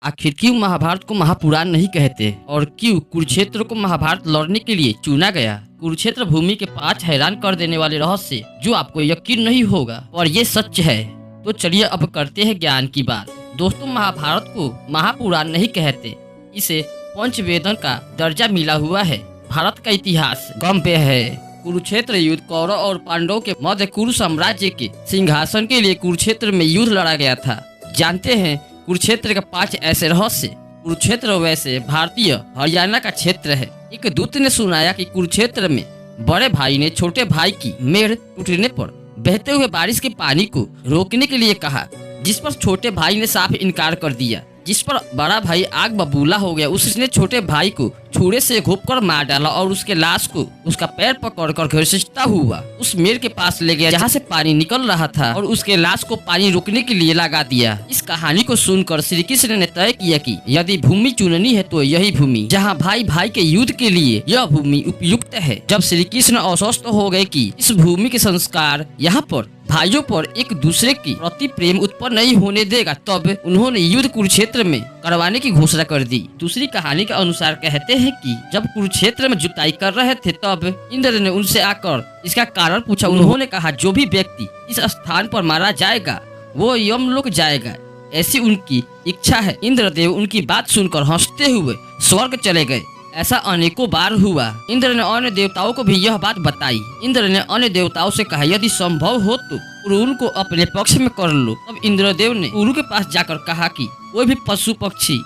आखिर क्यों महाभारत को महापुराण नहीं कहते और क्यों कुरुक्षेत्र को महाभारत लड़ने के लिए चुना गया? कुरुक्षेत्र भूमि के 5 हैरान कर देने वाले रहस्य जो आपको यकीन नहीं होगा और ये सच है। तो चलिए अब करते हैं ज्ञान की बात। दोस्तों, महाभारत को महापुराण नहीं कहते, इसे पंचवेदन का दर्जा मिला हुआ है। भारत का इतिहास गम्य है। कुरुक्षेत्र युद्ध कौरव और पांडवों के मध्य कुरु साम्राज्य के सिंहासन के लिए कुरुक्षेत्र में युद्ध लड़ा गया था। जानते हैं कुरुक्षेत्र के 5 ऐसे रहस्य। कुरुक्षेत्र वैसे भारतीय हरियाणा का क्षेत्र है। एक दूत ने सुनाया कि कुरुक्षेत्र में बड़े भाई ने छोटे भाई की मेड़ टूटने पर बहते हुए बारिश के पानी को रोकने के लिए कहा, जिस पर छोटे भाई ने साफ इनकार कर दिया। जिस पर बड़ा भाई आग बबूला हो गया। उसने छोटे भाई को छुरे से घोंपकर मार डाला और उसके लाश को उसका पैर पकड़कर घसीटता हुआ उस मेड़ के पास ले गया जहाँ से पानी निकल रहा था और उसके लाश को पानी रोकने के लिए लगा दिया। इस कहानी को सुनकर श्री कृष्ण ने तय किया कि यदि भूमि चुननी है तो यही भूमि, जहाँ भाई भाई के युद्ध के लिए यह भूमि उपयुक्त है। जब श्री कृष्ण आश्वस्त हो गए कि इस भूमि के संस्कार यहाँ पर भाइयों पर एक दूसरे के प्रति प्रेम उत्पन्न नहीं होने देगा, तब उन्होंने युद्ध कुरुक्षेत्र में करवाने की घोषणा कर दी। दूसरी कहानी के अनुसार कहते हैं कि जब कुरुक्षेत्र में जुताई कर रहे थे तब इंद्र ने उनसे आकर इसका कारण पूछा। उन्होंने कहा, जो भी व्यक्ति इस स्थान पर मारा जाएगा वो यमलोक जाएगा, ऐसी उनकी इच्छा है। इंद्रदेव उनकी बात सुनकर हंसते हुए स्वर्ग चले गए। ऐसा अनेकों बार हुआ। इंद्र ने अन्य देवताओं को भी यह बात बताई। इंद्र ने अन्य देवताओं से कहा, यदि संभव हो तो उरुन को अपने पक्ष में कर लो। तब इंद्रदेव ने उरु के पास जाकर कहा कि कोई भी पशु पक्षी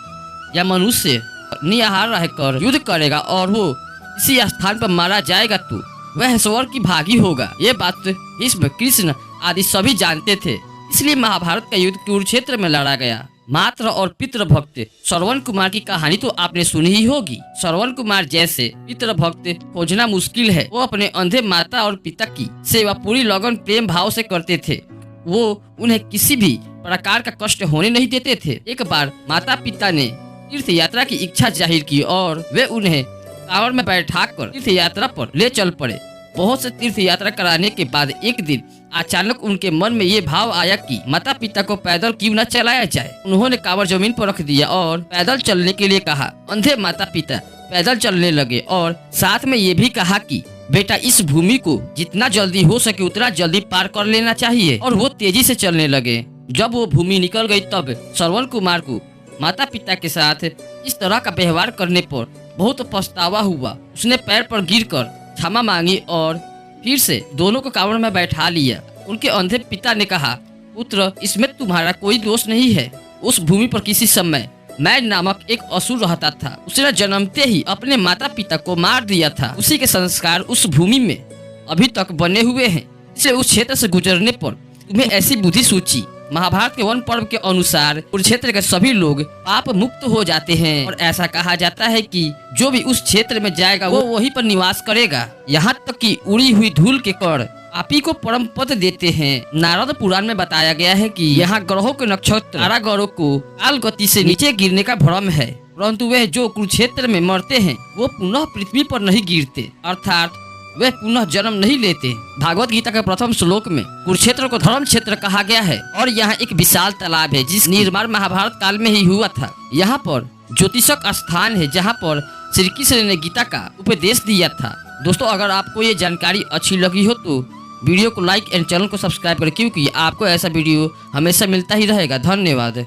या मनुष्य निराहार रहकर युद्ध करेगा और वो इसी स्थान पर मारा जाएगा तो वह स्वर्ग की भागी होगा। ये बात भीष्म, कृष्ण आदि सभी जानते थे। इसलिए महाभारत का युद्ध कुरुक्षेत्र में लड़ा गया। मात्र और पितृ भक्त श्रवण कुमार की कहानी तो आपने सुनी ही होगी। श्रवण कुमार जैसे पितृ भक्त खोजना मुश्किल है। वो अपने अंधे माता और पिता की सेवा पूरी लगन प्रेम भाव से करते थे। वो उन्हें किसी भी प्रकार का कष्ट होने नहीं देते थे। एक बार माता पिता ने तीर्थ यात्रा की इच्छा जाहिर की और वे उन्हें कांवड़ में बैठाकर तीर्थ यात्रा पर ले चल पड़े। बहुत से तीर्थ यात्रा कराने के बाद एक दिन अचानक उनके मन में ये भाव आया कि माता पिता को पैदल क्यों न चलाया जाए। उन्होंने कांवड़ जमीन पर रख दिया और पैदल चलने के लिए कहा। अंधे माता पिता पैदल चलने लगे और साथ में ये भी कहा कि बेटा, इस भूमि को जितना जल्दी हो सके उतना जल्दी पार कर लेना चाहिए। और वो तेजी से चलने लगे। जब वो भूमि निकल गई तब श्रवण कुमार को माता पिता के साथ इस तरह का व्यवहार करने पर बहुत पछतावा हुआ। उसने पैर पर गिरकर क्षमा मांगी और फिर से दोनों को कांवड़ में बैठा लिया। उनके अंधे पिता ने कहा, पुत्र, इसमें तुम्हारा कोई दोष नहीं है। उस भूमि पर किसी समय मैं नामक एक असुर रहता था। उसने जन्मते ही अपने माता पिता को मार दिया था। उसी के संस्कार उस भूमि में अभी तक बने हुए हैं। इसलिए उस क्षेत्र से गुजरने पर तुम्हें ऐसी बुद्धि सूझी। महाभारत के वन पर्व के अनुसार कुरुक्षेत्र के सभी लोग पाप मुक्त हो जाते हैं और ऐसा कहा जाता है कि जो भी उस क्षेत्र में जाएगा वो वहीं पर निवास करेगा। यहाँ तक कि उड़ी हुई धूल के कण पापी को परम पद देते हैं। नारद पुराण में बताया गया है कि यहाँ ग्रहों के नक्षत्र तारागणों को काल गति से नीचे गिरने का भ्रम है, परंतु वह जो कुरुक्षेत्र में मरते हैं वो पुनः पृथ्वी पर नहीं गिरते, अर्थात वे पुनः जन्म नहीं लेते। भागवत गीता के प्रथम श्लोक में कुरुक्षेत्र को धर्म क्षेत्र कहा गया है और यहाँ एक विशाल तालाब है जिस निर्माण महाभारत काल में ही हुआ था। यहाँ पर ज्योतिषक स्थान है जहाँ पर श्री कृष्ण ने गीता का उपदेश दिया था। दोस्तों, अगर आपको ये जानकारी अच्छी लगी हो तो वीडियो को लाइक एंड चैनल को सब्सक्राइब करें, क्योंकि आपको ऐसा वीडियो हमेशा मिलता ही रहेगा। धन्यवाद।